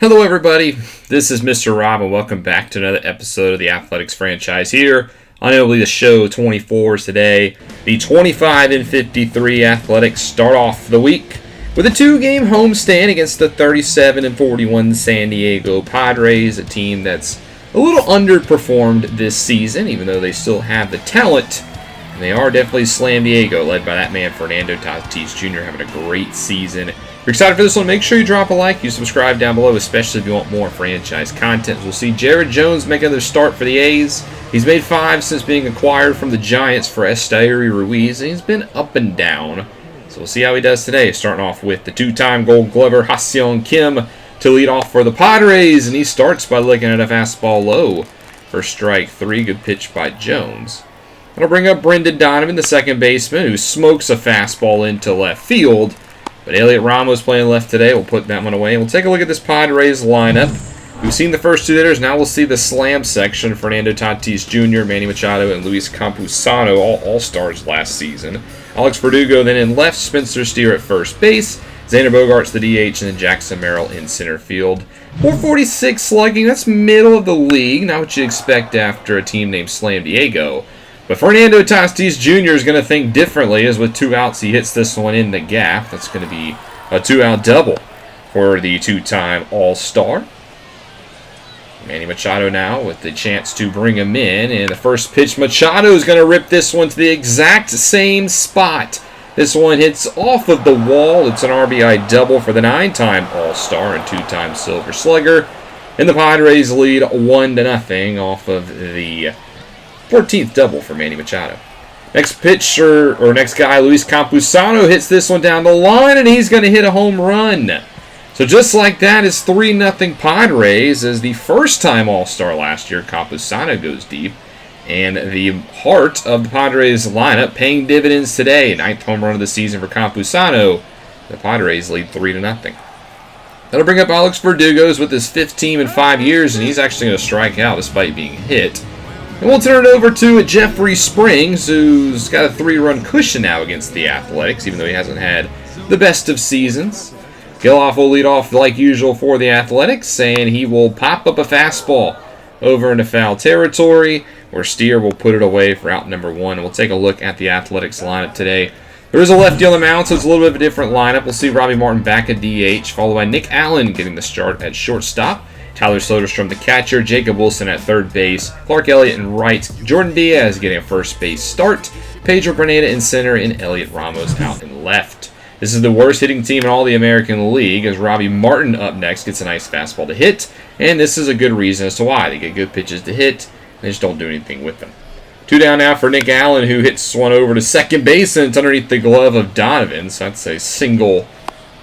Hello everybody, this is Mr. Rob and welcome back to another episode of the Athletics franchise here on MLB The Show 24 today. The 25-53 Athletics start off the week with a two-game homestand against the 37-41 San Diego Padres, a team that's a little underperformed this season, even though they still have the talent. And they are definitely Slam Diego, led by that man Fernando Tatis Jr. having a great season. If you're excited for this one, make sure you drop a like, you subscribe down below, especially if you want more franchise content. We'll see Jared Jones make another start for the A's. He's made 5 since being acquired from the Giants for Esteury Ruiz, and he's been up and down. So we'll see how he does today, starting off with the two-time Gold Glover Ha-Seong Kim to lead off for the Padres, and he starts by looking at a fastball low for strike 3. Good pitch by Jones. That'll bring up Brendan Donovan, the second baseman, who smokes a fastball into left field. But Elliot Ramos playing left today. We'll put that one away. We'll take a look at this Padres lineup. We've seen the first two hitters. Now we'll see the slam section. Fernando Tatis Jr., Manny Machado, and Luis Campusano, all All-Stars last season. Alex Verdugo then in left. Spencer Steer at first base. Xander Bogaerts the DH, and then Jackson Merrill in center field. 446 slugging. That's middle of the league. Not what you expect after a team named Slam Diego. But Fernando Tatis Jr. is going to think differently, as with 2 outs he hits this one in the gap. That's going to be a 2-out double for the two-time All-Star. Manny Machado now with the chance to bring him in. And the first pitch, Machado is going to rip this one to the exact same spot. This one hits off of the wall. It's an RBI double for the 9-time All-Star and 2-time Silver Slugger. And the Padres lead 1-0 off of the 14th double for Manny Machado. Next pitcher, or next guy, Luis Campusano hits this one down the line, and he's going to hit a home run. So just like that, it's 3-0 Padres, as the first-time All-Star last year, Campusano goes deep. And the heart of the Padres lineup paying dividends today. 9th home run of the season for Campusano. The Padres lead 3-0. That'll bring up Alex Verdugo with his 5th team in 5 years, and he's actually going to strike out despite being hit. And we'll turn it over to Jeffrey Springs, who's got a 3-run cushion now against the Athletics, even though he hasn't had the best of seasons. Geloff will lead off like usual for the Athletics, and he will pop up a fastball over into foul territory, where Steer will put it away for out number 1. And we'll take a look at the Athletics lineup today. There is a lefty on the mound, so it's a little bit of a different lineup. We'll see Robbie Martin back at DH, followed by Nick Allen getting the start at shortstop. Tyler Soderstrom, the catcher, Jacob Wilson at third base, Clark Elliott in right, Jordan Diaz getting a first base start, Pedro Berneda in center, and Elliot Ramos out in left. This is the worst hitting team in all the American League, as Robbie Martin up next gets a nice fastball to hit, and this is a good reason as to why. They get good pitches to hit, they just don't do anything with them. 2 down now for Nick Allen, who hits one over to second base, and it's underneath the glove of Donovan, so that's a single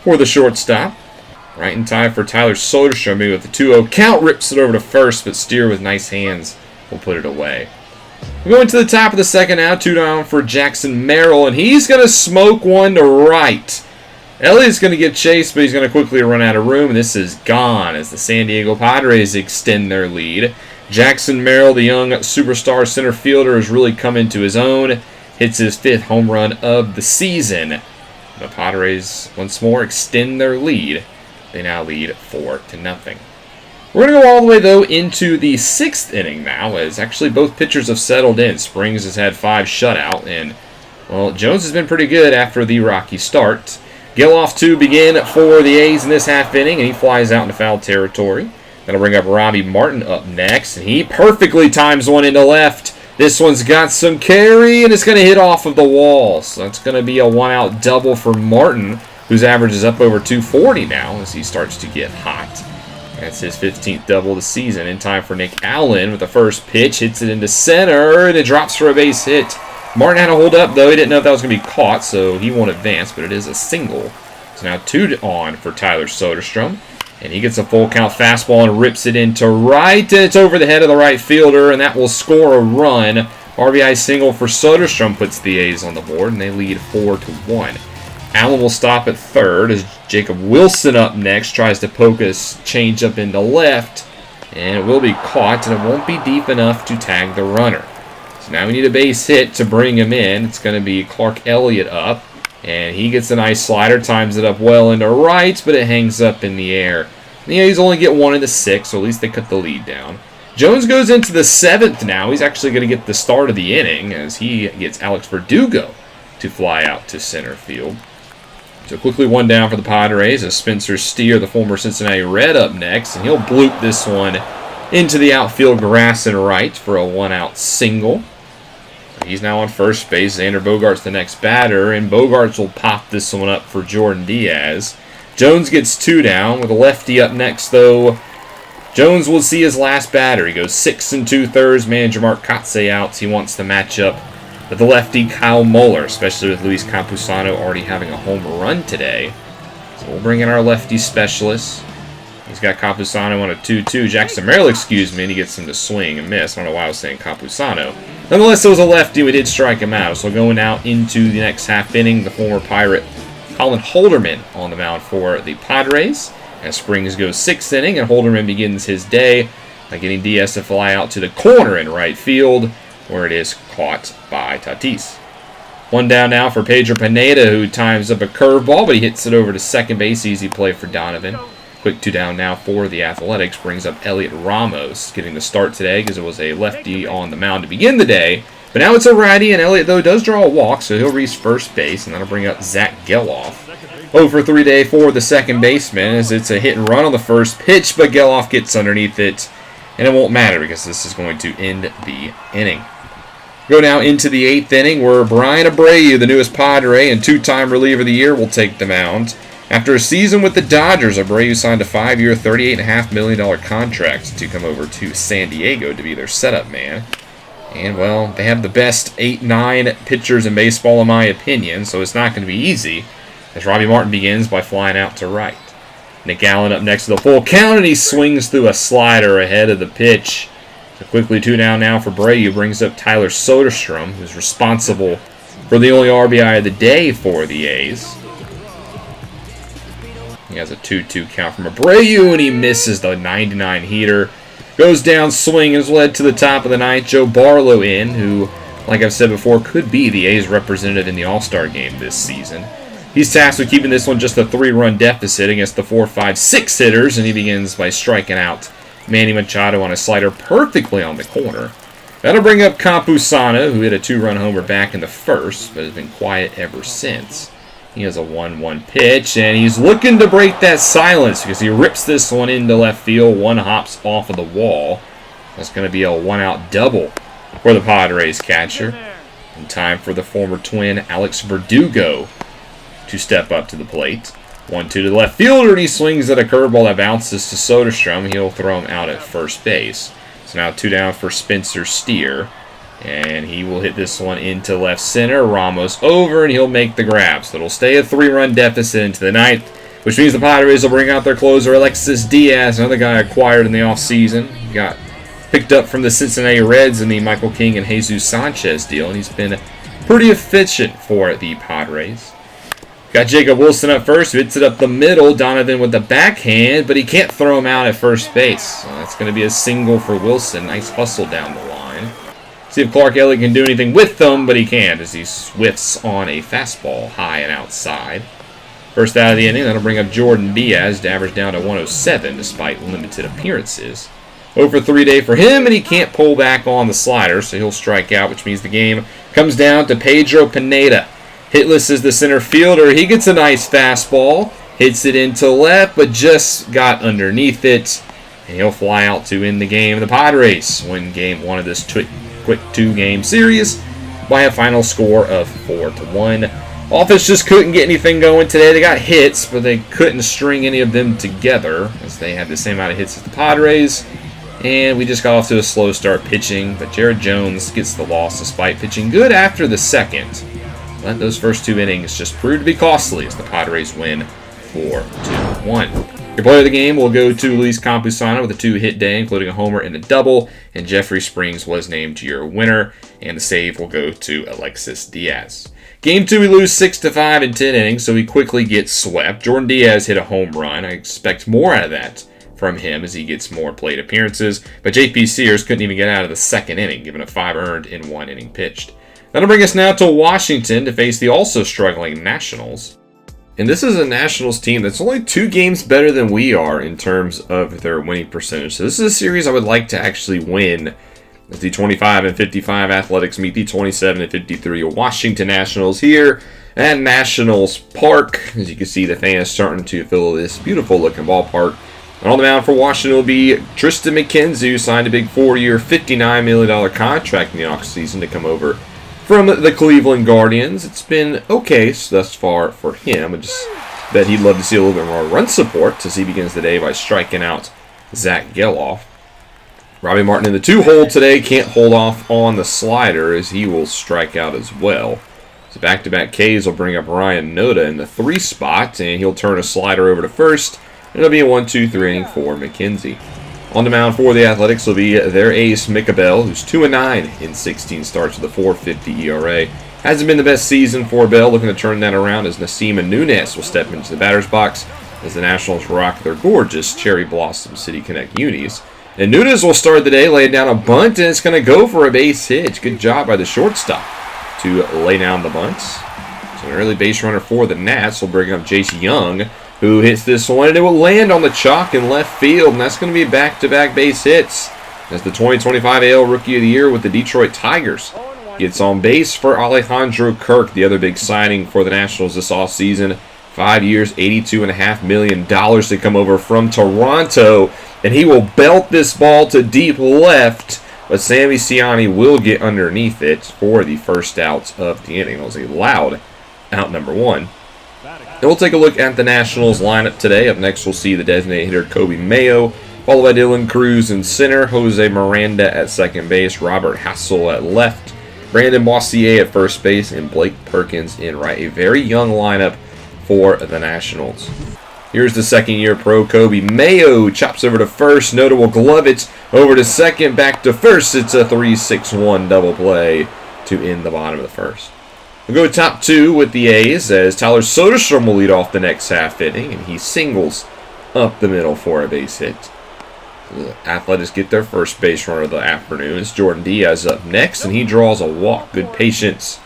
for the shortstop. Right in time for Tyler Soderstrom, with the 2-0 count, rips it over to first, but Steer with nice hands will put it away. We're going to the top of the second now, 2 down for Jackson Merrill, and he's going to smoke one to right. Elliott's going to get chased, but he's going to quickly run out of room, and this is gone as the San Diego Padres extend their lead. Jackson Merrill, the young superstar center fielder, has really come into his own, hits his 5th home run of the season. The Padres once more extend their lead. They now lead 4-0. We're going to go all the way, though, into the 6th inning now, as actually both pitchers have settled in. Springs has had 5 shutout, and, well, Jones has been pretty good after the rocky start. Geloff to begin for the A's in this half inning, and he flies out into foul territory. That'll bring up Robbie Martin up next, and he perfectly times one into left. This one's got some carry, and it's going to hit off of the wall. So that's going to be a 1-out double for Martin, whose average is up over 240 now as he starts to get hot. That's his 15th double of the season. In time for Nick Allen with the first pitch. Hits it into center, and it drops for a base hit. Martin had to hold up, though. He didn't know if that was going to be caught, so he won't advance, but it is a single. So now 2 on for Tyler Soderstrom. And he gets a full count fastball and rips it into right. And it's over the head of the right fielder, and that will score a run. RBI single for Soderstrom puts the A's on the board, and they lead 4-1. Allen will stop at third as Jacob Wilson up next tries to poke a changeup into left, and it will be caught, and it won't be deep enough to tag the runner. So now we need a base hit to bring him in. It's going to be Clark Elliott up, and he gets a nice slider, times it up well into right, but it hangs up in the air The A's only get 1 in the 6th, so at least they cut the lead down. Jones goes into the 7th now. He's actually going to get the start of the inning as he gets Alex Verdugo to fly out to center field. So quickly 1 down for the Padres as Spencer Steer, the former Cincinnati Red, up next. And he'll bloop this one into the outfield grass and right for a 1-out single. He's now on first base. Xander Bogaerts the next batter, and Bogaerts will pop this one up for Jordan Diaz. Jones gets 2 down with a lefty up next, though. Jones will see his last batter. He goes 6 2/3. Manager Mark Kotze out. He wants to match up with the lefty Kyle Muller, especially with Luis Campusano already having a home run today. So we'll bring in our lefty specialist. He's got Campusano on a 2-2. Jackson Merrill, and he gets him to swing and miss. I don't know why I was saying Campusano. Nonetheless, it was a lefty. We did strike him out. So going out into the next half inning, the former Pirate Colin Holderman on the mound for the Padres. As Springs goes 6th inning, and Holderman begins his day by getting Diaz to fly out to the corner in right field, where it is caught by Tatis. 1 down now for Pedro Pineda, who times up a curveball, but he hits it over to second base. Easy play for Donovan. Quick 2 down now for the Athletics. Brings up Elliot Ramos, getting the start today because it was a lefty on the mound to begin the day. But now it's a righty, and Elliott, though, does draw a walk, so he'll reach first base, and that'll bring up Zach Geloff. 0 for 3 day for the second baseman, as it's a hit and run on the first pitch, but Geloff gets underneath it, and it won't matter because this is going to end the inning. Go now into the 8th inning, where Brian Abreu, the newest Padre and 2-time reliever of the year, will take the mound. After a season with the Dodgers, Abreu signed a 5-year, $38.5 million contract to come over to San Diego to be their setup man. And, well, they have the best 8-9 pitchers in baseball, in my opinion, so it's not going to be easy, as Robbie Martin begins by flying out to right. Nick Allen up next to the full count, and he swings through a slider ahead of the pitch. So quickly 2 down now for Abreu, brings up Tyler Soderstrom, who's responsible for the only RBI of the day for the A's. He has a 2-2 count from Abreu, and he misses the 99 heater. Goes down swing and is led to the top of the ninth. Joe Barlow in, who, like I've said before, could be the A's representative in the All-Star game this season. He's tasked with keeping this one just a 3-run deficit against the 4, 5, 6 hitters, and he begins by striking out Manny Machado on a slider perfectly on the corner. That'll bring up Campusano, who hit a 2-run homer back in the first, but has been quiet ever since. He has a 1-1 pitch, and he's looking to break that silence because he rips this one into left field. One hops off of the wall. That's going to be a 1-out double for the Padres catcher. In time for the former Twin, Alex Verdugo, to step up to the plate. 1-2 to the left fielder, and he swings at a curveball that bounces to Soderstrom. He'll throw him out at first base. So now 2 down for Spencer Steer. And he will hit this one into left center. Ramos over, and he'll make the grab. So it'll stay a 3-run deficit into the ninth, which means the Padres will bring out their closer, Alexis Diaz, another guy acquired in the offseason. Got picked up from the Cincinnati Reds in the Michael King and Jesus Sanchez deal, and he's been pretty efficient for the Padres. Got Jacob Wilson up first, who hits it up the middle. Donovan with the backhand, but he can't throw him out at first base. So that's going to be a single for Wilson. Nice hustle down the line. See if Clark Elliott can do anything with them, but he can't as he swifts on a fastball high and outside. First out of the inning, that'll bring up Jordan Diaz, to average down to 107 despite limited appearances. 0 for 3 day for him, and he can't pull back on the slider, so he'll strike out, which means the game comes down to Pedro Pineda. Hitless is the center fielder. He gets a nice fastball, hits it into left, but just got underneath it, and he'll fly out to end the game. The Padres win game 1 of this quick 2-game series by a final score of 4-1. Offense just couldn't get anything going today. They got hits, but they couldn't string any of them together as they had the same amount of hits as the Padres. And we just got off to a slow start pitching, but Jared Jones gets the loss despite pitching good after the second. But those first 2 innings just proved to be costly as the Padres win 4-1. Your player of the game will go to Luis Campusano with a 2-hit day, including a homer and a double, and Jeffrey Springs was named your winner, and the save will go to Alexis Diaz. Game 2, we lose 6-5 in 10 innings, so he quickly gets swept. Jordan Diaz hit a home run. I expect more out of that from him as he gets more plate appearances, but JP Sears couldn't even get out of the second inning, given a 5 earned in 1 inning pitched. That'll bring us now to Washington to face the also struggling Nationals. And this is a Nationals team that's only 2 games better than we are in terms of their winning percentage. So this is a series I would like to actually win, as the 25 and 55 Athletics meet the 27 and 53 Washington Nationals here at Nationals Park. As you can see, the fans starting to fill this beautiful looking ballpark. And on the mound for Washington will be Tristan McKenzie, who signed a big 4-year, $59 million contract in the offseason to come over from the Cleveland Guardians. It's been okay thus far for him. I just bet he'd love to see a little bit more run support as he begins the day by striking out Zach Geloff. Robbie Martin in the 2-hole today, can't hold off on the slider as he will strike out as well. So back-to-back Ks will bring up Ryan Noda in the 3 spot, and he'll turn a slider over to first. It'll be a 1-2-3 inning for McKenzie. On the mound for the Athletics will be their ace, Micah Bell, who's 2-9 in 16 starts with a .450 ERA. Hasn't been the best season for Bell, looking to turn that around as Nasim Nunez will step into the batter's box as the Nationals rock their gorgeous Cherry Blossom City Connect unis. And Nunez will start the day laying down a bunt, and it's going to go for a base hit. Good job by the shortstop to lay down the bunt. So an early base runner for the Nats will bring up Jace Young, who hits this one, and it will land on the chalk in left field, and that's going to be back-to-back base hits as the 2025 AL Rookie of the Year with the Detroit Tigers gets on base for Alejandro Kirk, the other big signing for the Nationals this offseason. 5 years, $82.5 million to come over from Toronto, and he will belt this ball to deep left, but Sammy Ciani will get underneath it for the first out of the inning. It was a loud out number 1. And we'll take a look at the Nationals lineup today. Up next, we'll see the designated hitter Coby Mayo, followed by Dylan Cruz in center, Jose Miranda at second base, Robert Hassel at left, Brandon Bossier at first base, and Blake Perkins in right. A very young lineup for the Nationals. Here's the second-year pro Coby Mayo, chops over to first. Noda will glove it over to second, back to first. It's a 3-6-1 double play to end the bottom of the first. We'll go top 2 with the A's as Tyler Soderstrom will lead off the next half inning, and he singles up the middle for a base hit. The Athletics get their first base runner of the afternoon. It's Jordan Diaz up next, and he draws a walk. Good patience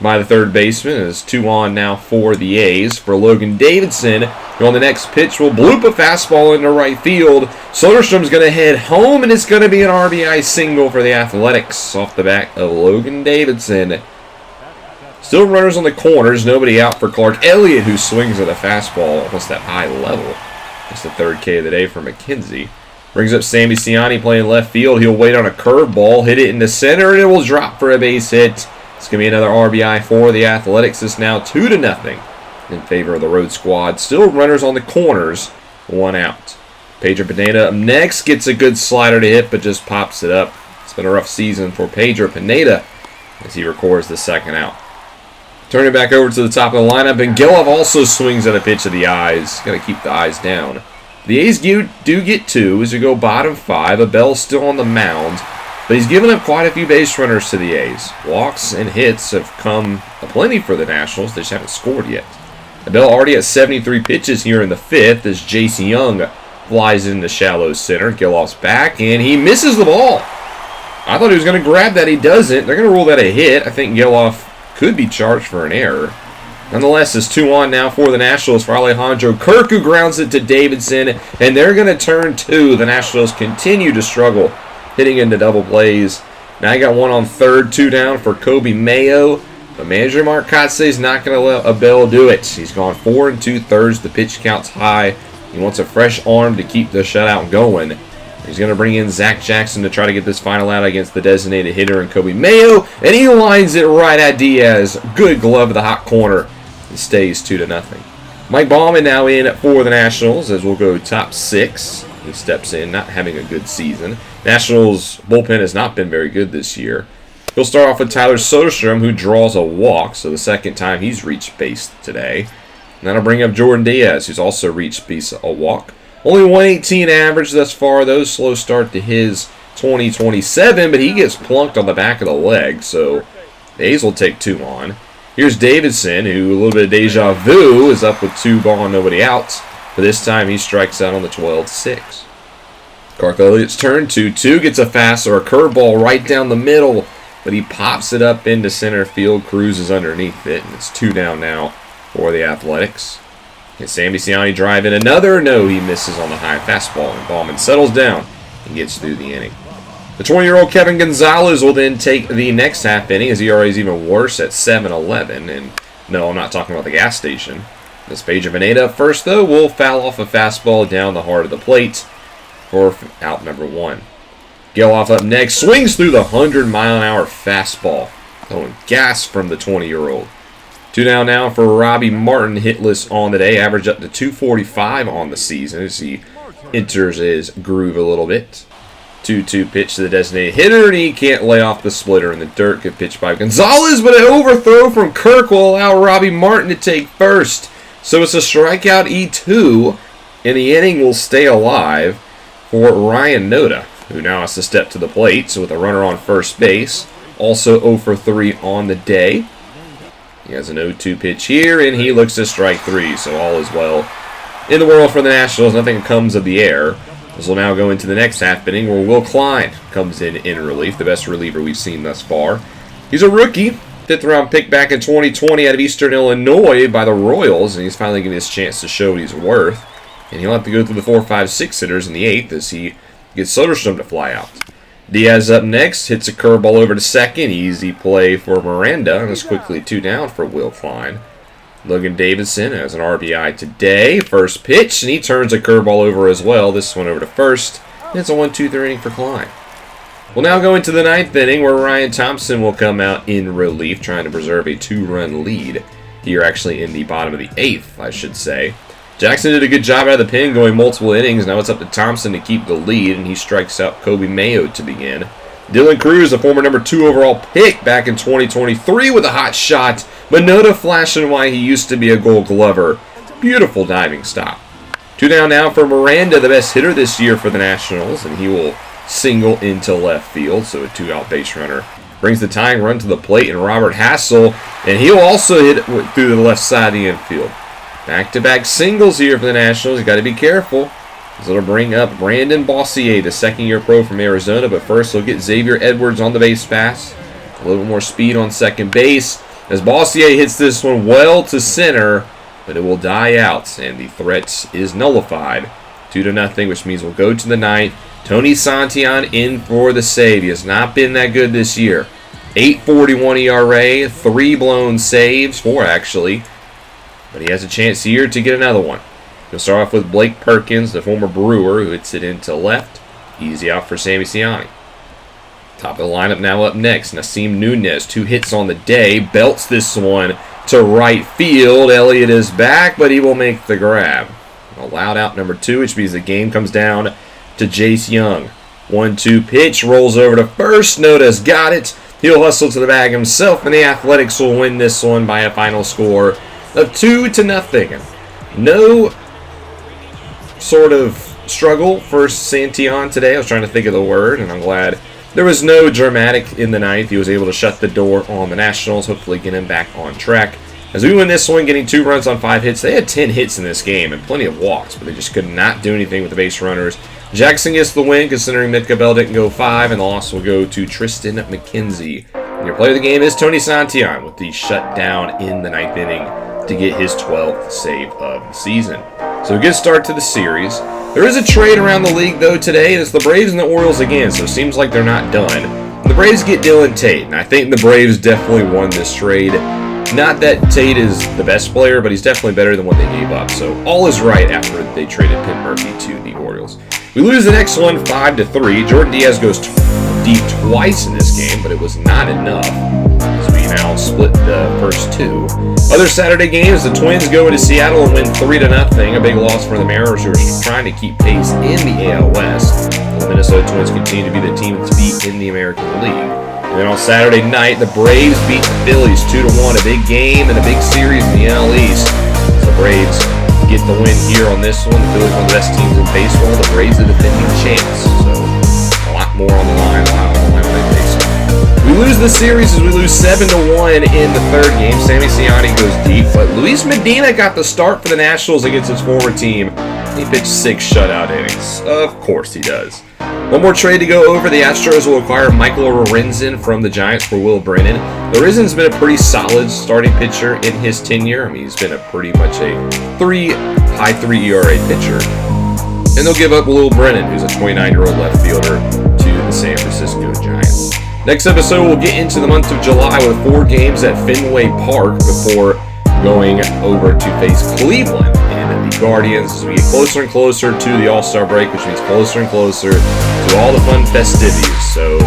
by the third baseman. It's 2 on now for the A's. For Logan Davidson, who on the next pitch will bloop a fastball into right field. Soderstrom's going to head home, and it's going to be an RBI single for the Athletics off the back of Logan Davidson. Still runners on the corners, nobody out for Clark Elliott, who swings at a fastball almost at high level. That's the third K of the day for McKenzie. Brings up Sammy Ciani playing left field. He'll wait on a curveball, hit it into center, and it will drop for a base hit. It's going to be another RBI for the Athletics. It's now 2-0 in favor of the road squad. Still runners on the corners, 1 out. Pedro Pineda up next, gets a good slider to hit, but just pops it up. It's been a rough season for Pedro Pineda as he records the second out. Turning back over to the top of the lineup, and Geloff also swings at a pitch of the eyes. Got to keep the eyes down. The A's do get 2 as we go bottom 5. Abell's still on the mound, but he's given up quite a few base runners to the A's. Walks and hits have come aplenty for the Nationals. They just haven't scored yet. Abell already has 73 pitches here in the 5th as Jace Young flies into shallow center. Geloff's back, and he misses the ball. I thought he was going to grab that. He doesn't. They're going to rule that a hit. I think Geloff could be charged for an error. Nonetheless, it's 2 on now for the Nationals for Alejandro Kirk, who grounds it to Davidson, and they're going to turn 2. The Nationals continue to struggle hitting into double plays. Now you got 1 on third, 2 down for Coby Mayo, but manager Mark Kotze is not going to let Abell do it. He's gone 4 2/3. The pitch count's high. He wants a fresh arm to keep the shutout going. He's going to bring in Zach Jackson to try to get this final out against the designated hitter in Coby Mayo, and he lines it right at Diaz. Good glove to the hot corner. It stays 2-0. Mike Baumann now in for the Nationals as we'll go top 6. He steps in, not having a good season. Nationals bullpen has not been very good this year. He'll start off with Tyler Soderstrom, who draws a walk, so the second time he's reached base today. And that'll bring up Jordan Diaz, who's also reached base a walk. Only 118 average thus far, though. Slow start to his 2027, but he gets plunked on the back of the leg, so the A's will take 2 on. Here's Davidson, who a little bit of deja vu, is up with 2 gone, nobody out. But this time he strikes out on the 12-6. Clark Elliott's turn, 2-2, gets a fast or a curveball right down the middle, but he pops it up into center field. Cruz is underneath it, and it's 2 down now for the Athletics. And Sammy Siani drive in another. No, he misses on the high fastball, and Ballman settles down and gets through the inning. The 20-year-old Kevin Gonzalez will then take the next half inning. His ERA is even worse at 7.11. And no, I'm not talking about the gas station. This Pedro Veneta up first, though, will foul off a fastball down the heart of the plate for out number 1. Geloff up next, swings through the 100-mile-an-hour fastball. Going gas from the 20-year-old. 2 down now for Robbie Martin, hitless on the day. Average up to 245 on the season as he enters his groove a little bit. 2-2 pitch to the designated hitter, and he can't lay off the splitter in the dirt. Good pitch by Gonzalez, but an overthrow from Kirk will allow Robbie Martin to take first. So it's a strikeout E2, and the inning will stay alive for Ryan Noda, who now has to step to the plate. So with a runner on first base, also 0 for 3 on the day. He has an 0-2 pitch here, and he looks to strike 3, so all is well in the world for the Nationals. Nothing comes of the air. This will now go into the next half inning where Will Klein comes in relief, the best reliever we've seen thus far. He's a rookie, 5th-round pick back in 2020 out of Eastern Illinois by the Royals, and he's finally getting his chance to show what he's worth. And he'll have to go through the 4, 5, 6 hitters in the 8th as he gets Soderstrom to fly out. Diaz up next, hits a curveball over to second. Easy play for Miranda, and it's quickly 2 down for Will Klein. Logan Davidson has an RBI today. First pitch, and he turns a curveball over as well. This one over to first. And it's a 1-2-3 inning for Klein. We'll now go into the 9th inning where Ryan Thompson will come out in relief, trying to preserve a 2-run lead. Here actually in the bottom of the 8th, I should say. Jackson did a good job out of the pen going multiple innings. Now it's up to Thompson to keep the lead, and he strikes out Kobe Mayo to begin. Dylan Cruz, a former number 2 overall pick back in 2023 with a hot shot. Noda flashing why he used to be a Gold Glover. Beautiful diving stop. 2 down now for Miranda, the best hitter this year for the Nationals, and he will single into left field, so a 2-out base runner. Brings the tying run to the plate, and Robert Hassel, and he'll also hit it through the left side of the infield. Back-to-back singles here for the Nationals. You got to be careful. So it'll bring up Brandon Bossier, the second-year pro from Arizona. But first, he'll get Xavier Edwards on the base pass. A little more speed on second base. As Bossier hits this one well to center, but it will die out, and the threat is nullified. 2-0, which means we'll go to the 9th. Tony Santillan in for the save. He has not been that good this year. 8.41 ERA, 3 blown saves, 4 actually. But he has a chance here to get another one. He'll start off with Blake Perkins, the former Brewer, who hits it into left. Easy out for Sammy Siani. Top of the lineup now up next. Nasim Nunez, 2 hits on the day. Belts this one to right field. Elliott is back, but he will make the grab. Allowed out number 2, which means the game comes down to Jace Young. 1-2 pitch, rolls over to first. Noda's got it. He'll hustle to the bag himself, and the Athletics will win this one by a final score of 2-0. No sort of struggle for Santillan today. I was trying to think of the word, and I'm glad there was no dramatic in the 9th. He was able to shut the door on the Nationals, hopefully get him back on track. As we win this one, getting 2 runs on 5 hits. They had 10 hits in this game and plenty of walks, but they just could not do anything with the base runners. Jackson gets the win, considering Mitka Bell didn't go 5, and the loss will go to Tristan McKenzie. And your player of the game is Tony Santillan with the shutdown in the 9th inning to get his 12th save of the season. So a good start to the series. There is a trade around the league, though, today, and it's the Braves and the Orioles again, so it seems like they're not done. And the Braves get Dylan Tate, and I think the Braves definitely won this trade. Not that Tate is the best player, but he's definitely better than what they gave up. So all is right after they traded Pim Murphy to the Orioles. We lose the next one 5-3. Jordan Diaz goes deep twice in this game, but it was not enough. So we now split the first 2. Other Saturday games, the Twins go into Seattle and win 3-0. A big loss for the Mariners, who are trying to keep pace in the AL West. The Minnesota Twins continue to be the team to beat in the American League. And then on Saturday night, the Braves beat the Phillies 2-1. A big game and a big series in the NL East. So the Braves get the win here on this one. The Phillies, one of the best teams in baseball. The Braves, the defending champs. So a lot more on the line. A lot on the line when they face them. We lose the series as we lose 7-1 in the 3rd game. Sammy Siani goes deep, but Luis Medina got the start for the Nationals against his former team. He pitched 6 shutout innings. Of course he does. One more trade to go over. The Astros will acquire Michael Lorenzen from the Giants for Will Brennan. Lorenzen's been a pretty solid starting pitcher in his tenure. I mean, he's been a pretty much a high 3 ERA pitcher. And they'll give up Will Brennan, who's a 29-year-old left fielder, to the San Francisco Giants. Next episode, we'll get into the month of July with 4 games at Fenway Park before going over to face Cleveland and the Guardians as we get closer and closer to the All-Star break, which means closer and closer to all the fun festivities. So,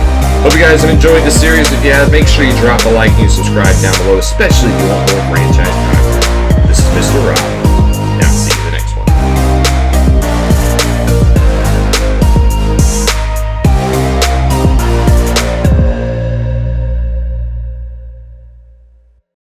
hope you guys have enjoyed the series. If you have, make sure you drop a like and you subscribe down below, especially if you want more franchise content. This is Mr. Rob.